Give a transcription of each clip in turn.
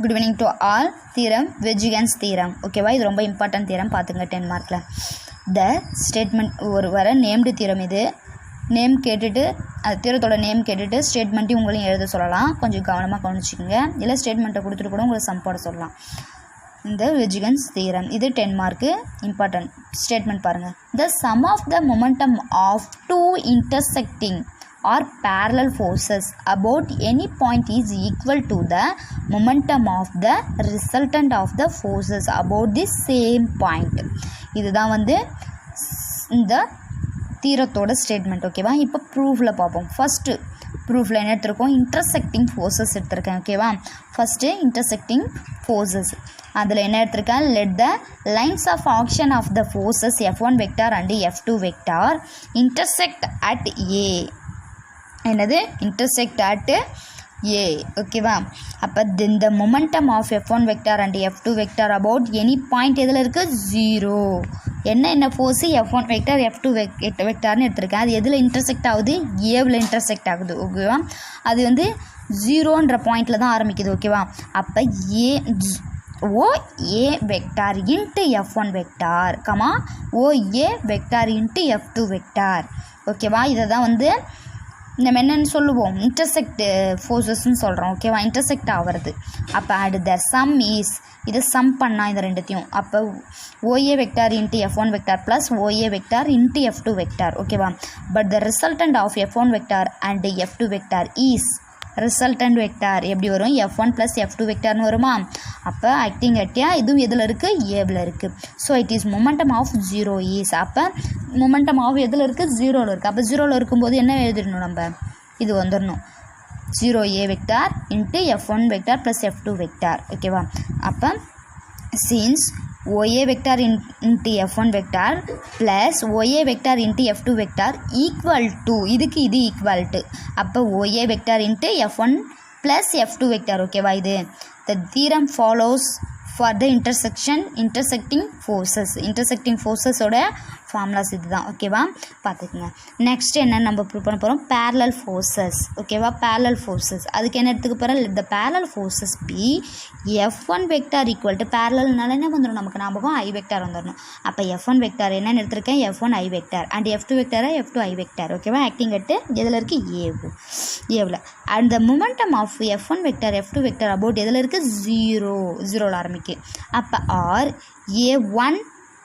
Good evening to all. Theorem வெஜிகன்ஸ் theorem. ஓகேவா, இது ரொம்ப இம்பார்ட்டன்ட் தியரம், பார்த்துங்க 10 மார்க்கில். த ஸ்டேட்மெண்ட் ஒரு வர நேம்டு தியரம். இது நேம் கேட்டுட்டு அது தியரத்தோட நேம் கேட்டுட்டு ஸ்டேட்மெண்ட்டையும் உங்களையும் எழுத சொல்லலாம். கொஞ்சம் கவனமாக கவனிச்சிக்கோங்க. இல்லை ஸ்டேட்மெண்ட்டை கொடுத்துட்டு கூட உங்களுக்கு சம் போட சொல்லலாம். இந்த வெஜிகன்ஸ் தியரம் இது 10 மார்க்கு இம்பார்ட்டன்ட். ஸ்டேட்மெண்ட் பாருங்கள். The sum of the momentum of two intersecting or parallel forces about any point is equal to the momentum of the resultant of the forces about the same point. இதுதான் வந்து இந்த தீரத்தோட statement. ஓகேவா, இப்போ ப்ரூஃபில் பார்ப்போம். First ப்ரூஃபில் என்ன எடுத்திருக்கோம்? Intersecting forces எடுத்திருக்கேன். ஓகேவா, ஃபஸ்ட்டு இன்டர்செக்டிங் ஃபோர்ஸஸ் அதில் என்ன எடுத்திருக்கேன்? Let the lines of action of the forces F1 vector and F2 vector intersect at A. என்னது? Intersect at A. ஓகேவா, அப்போ இந்த momentum of F1 vector and F2 vector about any point எதில் இருக்குது? 0. என்ன ஃபோர்ஸு? F1 வெக்டார் F2 வெக்டார்னு எடுத்திருக்கேன். அது எதில் இன்டர்செக்ட் ஆகுது? ஏவில் இன்டர்செக்ட் ஆகுது. ஓகேவா, அது வந்து 0ன்ற பாயிண்டில் தான் ஆரம்பிக்குது. ஓகேவா, அப்போ OA vector into F1 vector comma OA vector into F2 vector. ஓகேவா, இதை தான் வந்து நம்ம என்னென்னு சொல்லுவோம்? இன்டர்செக்ட் ஃபோர்ஸஸ்ன்னு சொல்கிறோம். ஓகேவா, இன்டர்செக்ட் ஆகிறது. அப்போ அட் த சம் இஸ், இதை சம் பண்ணால் இந்த ரெண்டுத்தையும், அப்போ OA vector into F1 vector plus OA vector into F2 vector. ஓகேவா, but the resultant of F1 vector and F2 vector is resultant vector எப்படி வரும்? F1 ப்ளஸ் F2 வெக்டார்னு வருமா? அப்போ ஆக்டிங் அட்டியா இதுவும் எதில் இருக்குது? ஏவில் இருக்குது. So it is momentum of 0 is. அப்போ மொமெண்டம் ஆஃப் எதில் இருக்குது? 0ல் இருக்குது. அப்போ 0ல் இருக்கும்போது என்ன எழுதிடணும்? நம்ம இது வந்துடணும் 0A vector into F1 vector plus F2 vector. ஓகேவா, அப்போ since OA vector into F1 vector plus OA vector into F2 vector equal to இதுக்கு இது ஈக்குவல் டு, அப்போ OA vector into F1 plus F2 vector. ஓகேவா, இது the theorem follows for the intersecting ஃபோர்ஸஸோட formulas இது தான். ஓகேவா, பார்த்துக்குங்க. நெக்ஸ்ட் என்ன நம்ம ப்ரூவ் பண்ண போகிறோம்? Parallel forces. ஓகேவா, பேரலல் ஃபோர்ஸஸ் அதுக்கு என்ன எடுத்துக்க போகிறோம்? The parallel forces be F1 vector equal to பேரலல்னால என்ன வந்துடும்? நமக்கு ஞாபகம் I வெக்டார் வந்துடணும். அப்போ F1 வெக்டார் என்னென்னு எடுத்திருக்கேன்? F1 I vector and F2 vector F2 I vector. ஓகேவா, ஆக்டிங் அட்டு எதில் இருக்குது? ஏவில். And the momentum of F1 vector F2 vector about எதில் இருக்குது? 0ல் ஆரம்பிக்கு. அப்போ R A1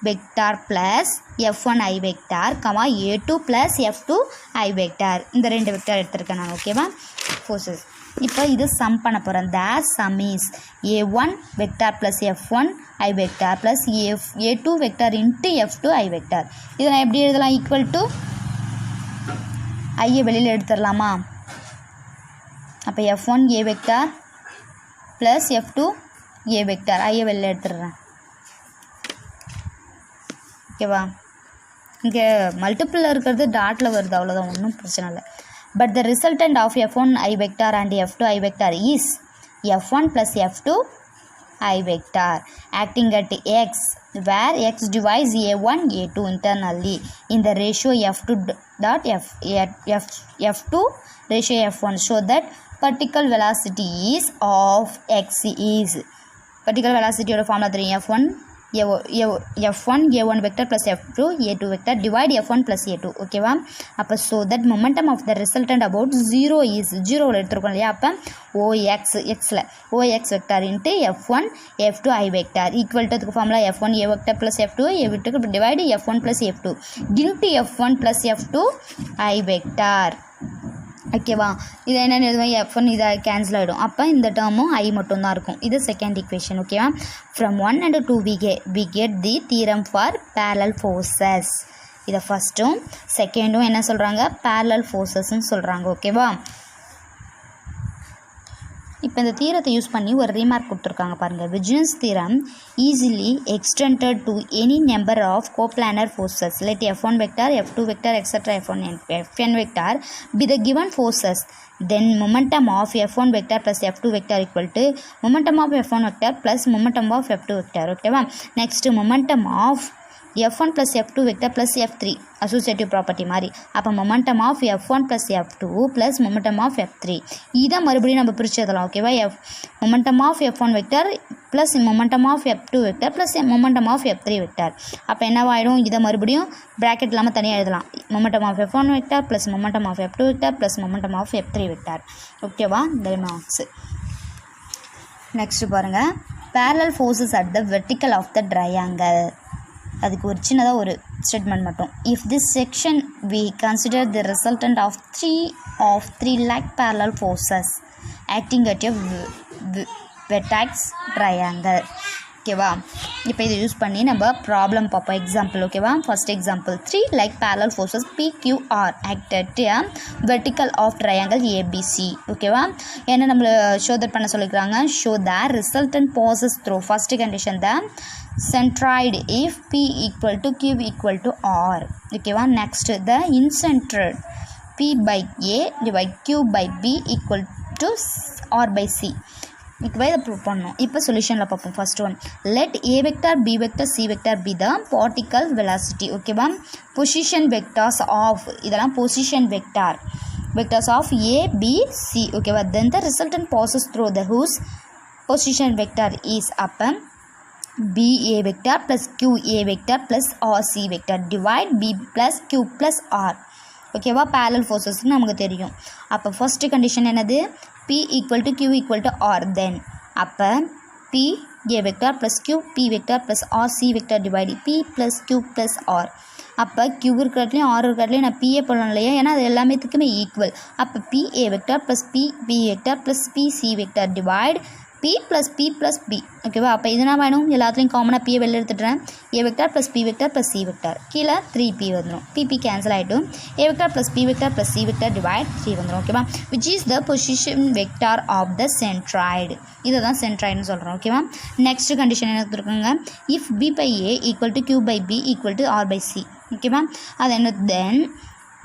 vector plus F1 I vector comma A2 plus F2 I vector. இந்த ரெண்டு வெக்டார் எடுத்திருக்கேன் நான். ஓகேவா, ஃபோர்ஸஸ். இப்போ இது சம் பண்ண போகிறேன். த sum is A1 vector plus F1 I vector plus A2 vector into F2 I vector. இதை நான் எப்படி எழுதலாம்? ஈக்குவல் டு ஐயை வெளியில் எடுத்துடலாமா? அப்போ F1 A vector plus F2 A vector ஐயை வெளியில் எடுத்துடுறேன். ஓகேவா, இங்கே மல்டிப்பிளில் இருக்கிறது டாட்டில் வருது, அவ்வளோதான், ஒன்றும் பிரச்சனை இல்லை. But the resultant of F1 I vector and F2 I vector is F1 plus F2 I vector acting at X where X divides A1 A2 internally in the ratio F2 dot F2 ratio F1 so that particle velocity is of X is particle velocity ஓட formula தெரியும். F1 A1 vector plus F2 A2 vector divide F1 plus A2. ஓகேவா, அப்போ so that momentum of the resultant about 0 is 0வில் எடுத்துருக்கோம் இல்லையா? அப்போ OX vector into F1 F2 I vector equal to அதுக்கு formula F1 A vector plus F2 A vector divide F1 plus F2 into F1 plus F2 I vector. ஓகேவா, இதை என்னென்னு எழுதுவோம்? F1 இதை கேன்சல் ஆகிடும். அப்போ இந்த டேர்மும் I மட்டும்தான் இருக்கும். இது செகண்ட் ஈக்குவேஷன். ஓகேவா, from 1 and 2 we get the theorem for parallel forces. இதை ஃபஸ்ட்டும் செகண்டும் என்ன சொல்கிறாங்க? parallel forcesன்னு சொல்கிறாங்க. ஓகேவா, இப்போ இந்த தீரத்தை யூஸ் பண்ணி ஒரு ரீமார்க் கொடுத்துருக்காங்க பாருங்கள். Varignon's theorem easily extended to any number of coplanar forces let F1 vector F2 vector etcetera Fn vector be the given forces then momentum of F1 vector plus F2 vector equal to momentum of F1 vector plus momentum of F2 vector. ஓகேவா, next momentum of F1 plus F2 vector plus F3 associative property மாதிரி. அப்போ momentum of F1 plus F2 plus momentum of F3 இதை மறுபடியும் நம்ம பிரித்து எழுதலாம். ஓகேவா? momentum of F1 vector plus momentum of F2 vector plus momentum of F3 vector. அப்போ என்னவாயிடும்? இதை மறுபடியும் bracket இல்லாமல் தனியாக எழுதலாம். momentum of F1 vector plus momentum of F2 vector plus momentum of F3 vector. ஓகேவா? இந்த மார்க்ஸ். நெக்ஸ்ட் பாருங்கள், parallel forces at the vertical of the triangle. அதுக்கு ஒரு சின்னதாக ஒரு ஸ்டேட்மெண்ட் மட்டும். If this section we consider the resultant of three like parallel forces acting at a vertex triangle. ஓகேவா? இப்போ இதை யூஸ் பண்ணி நம்ம ப்ராப்ளம் பார்ப்போம். எக்ஸாம்பிள். ஓகேவா? First example, 3 like parallel forces PQR act at a vertical of triangle ABC. ஓகேவா? என்ன நம்மளை ஷோ தட் பண்ண சொல்லிக்கிறாங்க? Show the resultant passes through first condition the centroid if P equal to Q equal to R. ஓகேவா? Next the incentered P by A divide Q by B equal to R by C. இப்போ இதை prove பண்ணணும். இப்போ சொல்யூஷனில் பார்ப்போம். First one, let A vector B vector C vector be the particle velocity. ஓகேவா? Position vectors of, இதெல்லாம் position vectors of A B C. ஓகேவா? Then the resultant passes through the whose position vector is அப்போ B A vector plus Q A vector plus R C vector divide B plus Q plus R. ஓகேவா? parallel forces நமக்கு தெரியும். அப்போ first condition என்னது? P equal to Q equal to R. then அப்போ P A vector plus Q P vector plus R C vector divide P plus Q plus R. அப்போ Q இருக்கிறதுலையும் R இருக்கிறதுலையும் நான் P போடணும் இல்லையா? ஏன்னா அது எல்லாமேத்துக்குமே ஈக்குவல். அப்போ P A vector plus P B vector plus P C vector divide P plus P plus B. ஓகேவா? அப்போ இதுனா வேணும், எல்லாத்துலேயும் காமனாக P வெளில எடுத்துட்டுறேன். A vector plus P vector plus C vector கீழே 3P வந்துடும். P கேன்சல் ஆகிடும். A vector plus P vector plus C vector divide 3 வந்துடும். ஓகேவா? which is the position vector of the centroid. இதை தான் சென்ட்ராய்டுன்னு சொல்கிறோம். ஓகேவா? நெக்ஸ்ட் கண்டிஷன் என்ன கொடுத்துருக்காங்க? if B by A equal to Q by B equal to R by C. ஓகேவா? அது என்ன? then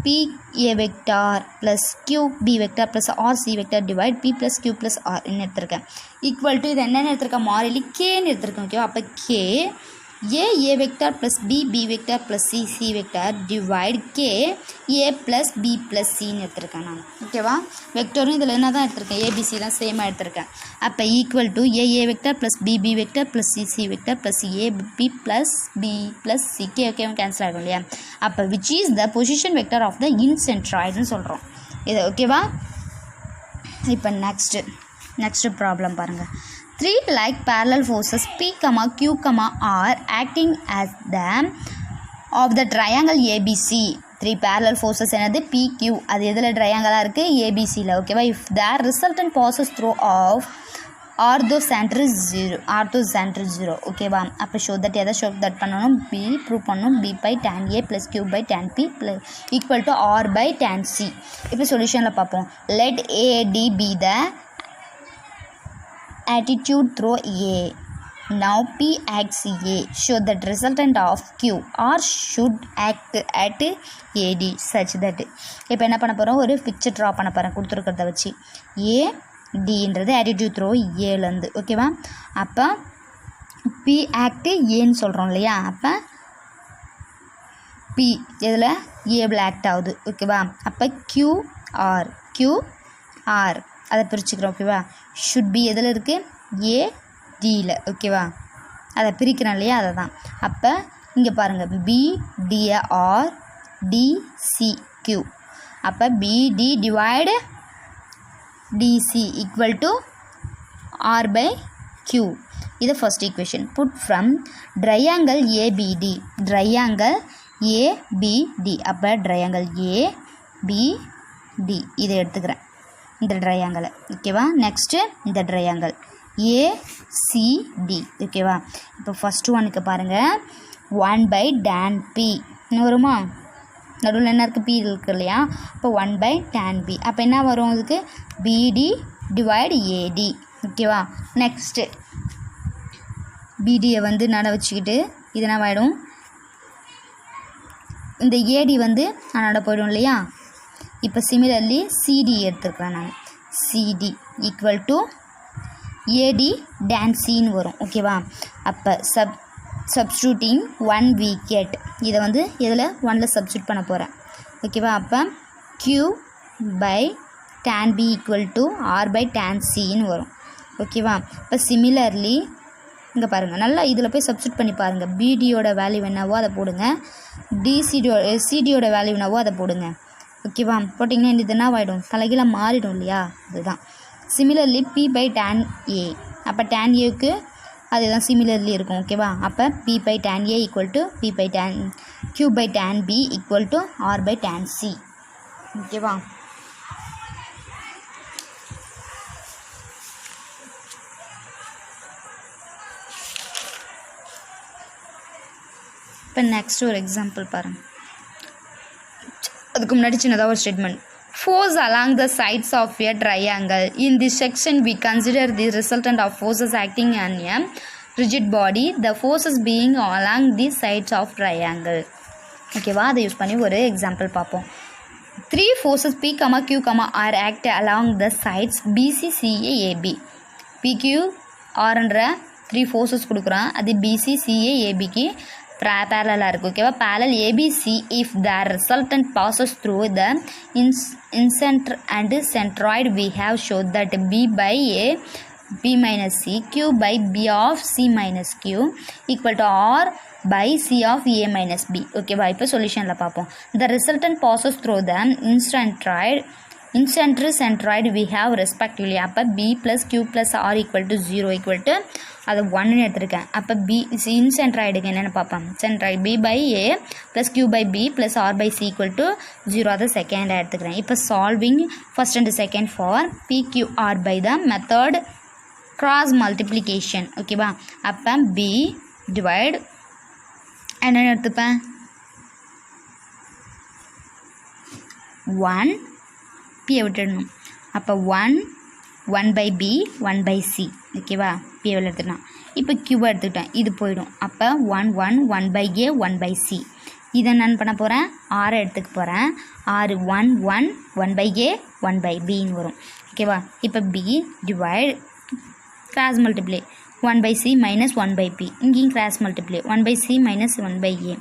P A vector plus Q B vector plus R C vector divide P plus Q plus R என்ன எடுத்திருக்கேன்? Equal to இது என்னென்னு எடுத்திருக்கேன்? மாறிலி Kன்னு எடுத்திருக்கேன். ஓகேவா? அப்போ K A vector plus B vector plus C vector divide K A plus B plus Cன்னு எடுத்திருக்கேன் நான். ஓகேவா? வெக்டரும் இதில் என்ன தான் எடுத்திருக்கேன்? ABC தான் சேமாக எடுத்திருக்கேன். அப்போ equal to A vector plus B vector plus C vector plus A B plus B plus C. K okay cancel ஆகிடும் இல்லையா? அப்போ which is the position vector of the incentroidன்னு சொல்கிறோம். இது ஓகேவா? இப்போ நெக்ஸ்ட் ப்ராப்ளம் பாருங்கள். 3 like parallel forces P, Q, R acting as the of the triangle ABC. 3 parallel forces என்னது? P, Q. அது எதில் ட்ரையாங்கலாக இருக்குது? ABCயில். ஓகேவா? if the resultant passes through of orthocenter is 0. ஓகேவா? அப்போ ஷோ தட் எதை ஷோ தட் பண்ணணும்? B ப்ரூவ் பண்ணணும். B by tan A plus Q by tan P equal to R by tan C. இப்போ சொல்யூஷனில் பார்ப்போம். let AD be the attitude through A. now P acts A. show that resultant of Q R should act at AD such that. இப்போ என்ன பண்ண போகிறோம்? ஒரு picture draw பண்ண போகிறேன் கொடுத்துருக்கிறத வச்சு. ADன்றது attitude through Aலேருந்து. ஓகேவா? அப்போ P act Aன்னு சொல்கிறோம் இல்லையா? அப்போ P இதில் ஏவில் ஆக்ட் ஆகுது. ஓகேவா? அப்போ QR அதை பிரிச்சுக்கிறோம். ஓகேவா? ஷுட் பி எதில் இருக்குது? ADயில். ஓகேவா? அதை பிரிக்கிறோம் இல்லையா? அதை தான். அப்போ இங்கே பாருங்கள், BDR DCQ. அப்போ BD divide DC equal to R by Q. இது first equation. But from triangle ABD. அப்போ ட்ரையாங்கல் ABD இதை எடுத்துக்கிறேன், இந்த ட்ரையாங்கலை. ஓகேவா? நெக்ஸ்ட்டு இந்த ட்ரையாங்கல் ACD. ஓகேவா? இப்போ ஃபஸ்ட்டு ஒனுக்கு பாருங்கள், 1 by tan P இன்னும் வருமா? நடுவில் என்ன இருக்குது? P இருக்குது இல்லையா? இப்போ 1 by tan P. அப்போ என்ன வரும்? இதுக்கு BD டிவைடு AD. ஓகேவா? நெக்ஸ்ட்டு BDயை வந்து நட வச்சுக்கிட்டு இது என்ன ஆகிடும்? இந்த AD வந்து நட போயிடும் இல்லையா? இப்போ சிமிலர்லி CD எடுத்துருக்குறேன் நான். CD equal to AD tan Cன்னு வரும். ஓகேவா? அப்போ substituting 1 we get இதை வந்து இதில் 1ல் சப்ஸ்டியூட் பண்ண போகிறேன் ஓகேவா அப்போ q by tan b equal to r by tan cன்னு வரும் ஓகேவா இப்போ சிமிலர்லி இங்கே பாருங்கள் நல்லா இதில் போய் சப்ஸ்டியூட் பண்ணி பாருங்கள் பிடியோட வேல்யூ என்னவோ அதை போடுங்க சிடியோட வேல்யூ என்னவோ அதை போடுங்க ஓகேவா போட்டிங்கன்னா இது என்ன ஆகிடும் தலைகீழாக மாறிடும் இல்லையா அதுதான் similarly P by tan A அப்போ டேன் ஏவுக்கு அதுதான் சிமிலர்லி இருக்கும் ஓகேவா அப்போ P by tan A equal to P by tan q by tan B equal to R by tan C ஓகேவா இப்போ நெக்ஸ்ட் ஒரு எக்ஸாம்பிள் பாருங்கள் அதுக்கு முன்னாடி சின்னதாக ஒரு statement force along the sides of a triangle in this section we consider the resultant of forces acting on a rigid body the forces being along the sides of triangle ஓகேவா அதை use பண்ணி ஒரு example பார்ப்போம் 3 forces p, q, r act along the sides bc, ca, ab pq rன்ற 3 forces கொடுக்குறான் அது bc, ca, abக்கு parallel இருக்குது ஓகேவா parallel ABC if the resultant passes through the incenter and centroid we have showed that B by A B minus C Q by B of C minus Q equal to R by C of A minus B ஓகேவா இப்போ சொல்யூஷனில் பார்ப்போம் the resultant passes through the centroid we have respectively அப்போ B plus Q plus R equal to 0 equal to அது 1ன்னு எடுத்திருக்கேன் அப்போ B இன்சென்ட்ராய்டுக்கு என்னென்னு பார்ப்போம் centroid B by A plus Q by B plus R by C equal to 0 அதை செகண்டாக எடுத்துக்கிறேன் இப்போ solving first and second for PQR by the method cross multiplication ஓகேவா அப்போ B divide என்னென்னு எடுத்துப்பேன் 1 P விட்டுடணும் அப்போ 1 by B 1 by C ஓகேவா P எடுத்துட்டேன் இப்போ Q எடுத்துக்கிட்டேன் இது போயிடும் அப்போ 1 by A 1 by C இதை நான் பண்ண போகிறேன் R எடுத்துக்க போகிறேன் R 1 by A 1 by Bன்னு வரும் ஓகேவா இப்போ B divide cross multiply 1 by C minus 1 by P இங்கேயும் cross multiply 1 by C minus 1 by A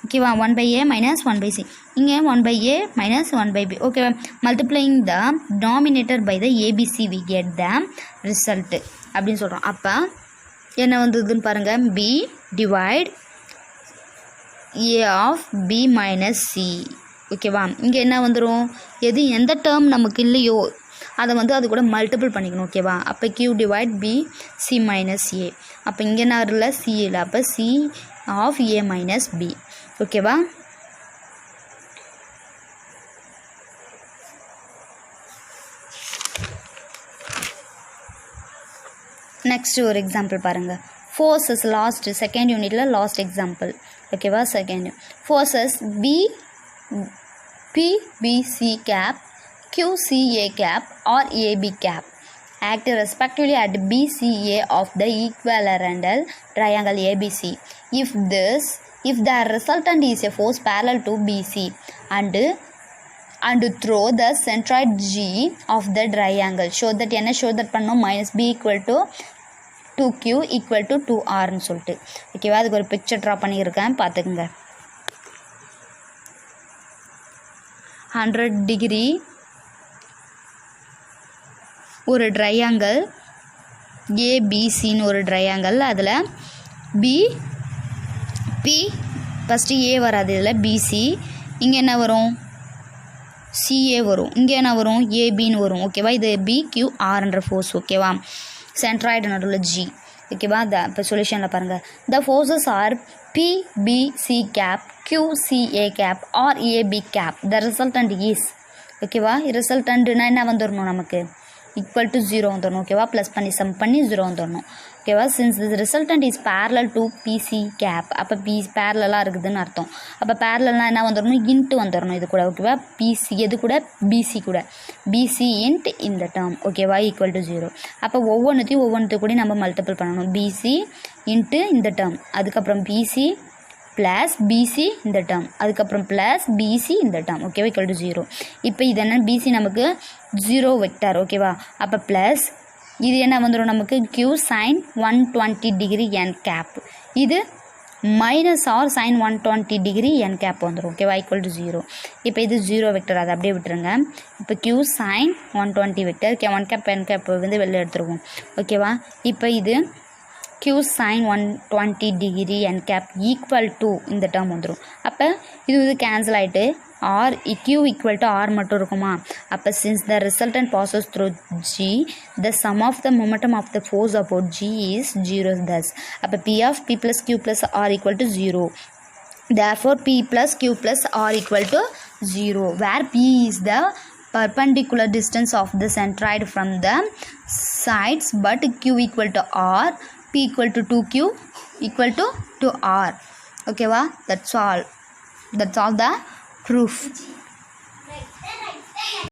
ஓகேவா 1 by A minus 1 by C இங்கே 1 by A minus 1 by B ஓகேவா multiplying the denominator by the ABC we get the result அப்படின்னு சொல்கிறோம் அப்போ என்ன வந்ததுன்னு பாருங்கள் B divide A of B minus C ஓகேவா இங்கே என்ன வந்துடும் எந்த டேர்ம் நமக்கு இல்லையோ அதை வந்து அது கூட மல்டிபிள் பண்ணிக்கணும் ஓகேவா அப்போ Q divide B C minus A அப்போ இங்கே என்ன இல்லை C இல்லை அப்போ C of A minus B ஓகேவா நெக்ஸ்ட் ஒரு எக்ஸாம்பிள் பாருங்கள் ஃபோர்ஸஸ் லாஸ்ட் செகண்ட் யூனிட்டில் லாஸ்ட் எக்ஸாம்பிள் ஓகேவா second forces PBC cap QCA cap or AB cap act respectively at BCA of the equilateral triangle ABC if the resultant is a force parallel to BC and throw the centroid G of the triangle show that என்ன show that பண்ணோம் minus B equal to 2Q equal to 2Rன்னு சொல்லிட்டு ஓகேவா அதுக்கு ஒரு picture draw பண்ணியிருக்கேன் பார்த்துக்குங்க 100 degree ஒரு triangle ஏபிசின்னு ஒரு ட்ரையாங்கிள் அதில் பி ஃபஸ்ட்டு ஏ வராது இதில் பிசி இங்கே என்ன வரும் சிஏ வரும் இங்கே என்ன வரும் ஏபின்னு வரும் ஓகேவா இது பிக்யூஆர்ன்ற ஃபோர்ஸ் ஓகேவா சென்ட்ராய்டு நடுவில் ஜி ஓகேவா இப்போ சொல்யூஷனில் பாருங்கள் the forces are P BC cap QCA cap R AB cap the resultant is ஓகேவா ரிசல்டன்ட்னா என்ன வந்துடணும் நமக்கு equal to 0 வந்துடணும் ஓகேவா ப்ளஸ் பண்ணி சம் பண்ணி 0 வந்துடணும் ஓகேவா since this resultant is parallel to BC cap அப்போ பேரலாக இருக்குதுன்னு அர்த்தம் அப்போ பேரலல்னால் என்ன வந்துடணும் இன்ட்டு வந்துடணும் இது கூட ஓகேவா பிசி எது கூட பிசி கூட பிசி இன்ட் இந்த டேர்ம் ஓகேவா ஈக்குவல் டு 0 அப்போ ஒவ்வொன்றுத்தையும் கூட நம்ம மல்டிபிள் பண்ணணும் பிசி இன்ட்டு இந்த டேர்ம் அதுக்கப்புறம் பிசி ப்ளஸ் பிசி இந்த டேர்ம் அதுக்கப்புறம் ப்ளஸ் பிசி இந்த டேர்ம் ஓகேவா ஈக்குவல் டு 0 இப்போ இது என்ன பிசி நமக்கு 0 வெக்டார் ஓகேவா அப்போ ப்ளஸ் இது என்ன வந்துடும் நமக்கு Q sin 120 degree n gap இது minus R sign 120 degree n gap வந்துடும். ஓகேவா, ஈக்குவல் டு 0. இப்போ இது 0 வெக்டர், அதை அப்படியே விட்டுருங்க. இப்போ q sine 120 vector one cap n cap வந்து வெளில எடுத்துருவோம். ஓகேவா, இப்போ இது q sin 120 degree n cap equal to இந்த டேர்ம் வந்துடும். அப்போ இது கேன்சல் ஆகிட்டு R q equal to R மட்டும் இருக்குமா. அப்போ since the resultant passes through g, the sum of the momentum of the force about g is 0 thus. அப்போ p of p plus q plus r equal to 0. Therefore p plus q plus r equal to 0, where p is the perpendicular distance of the centroid from the sides, but q equal to r, p equal to 2q equal to r. Okay, that's all the proof.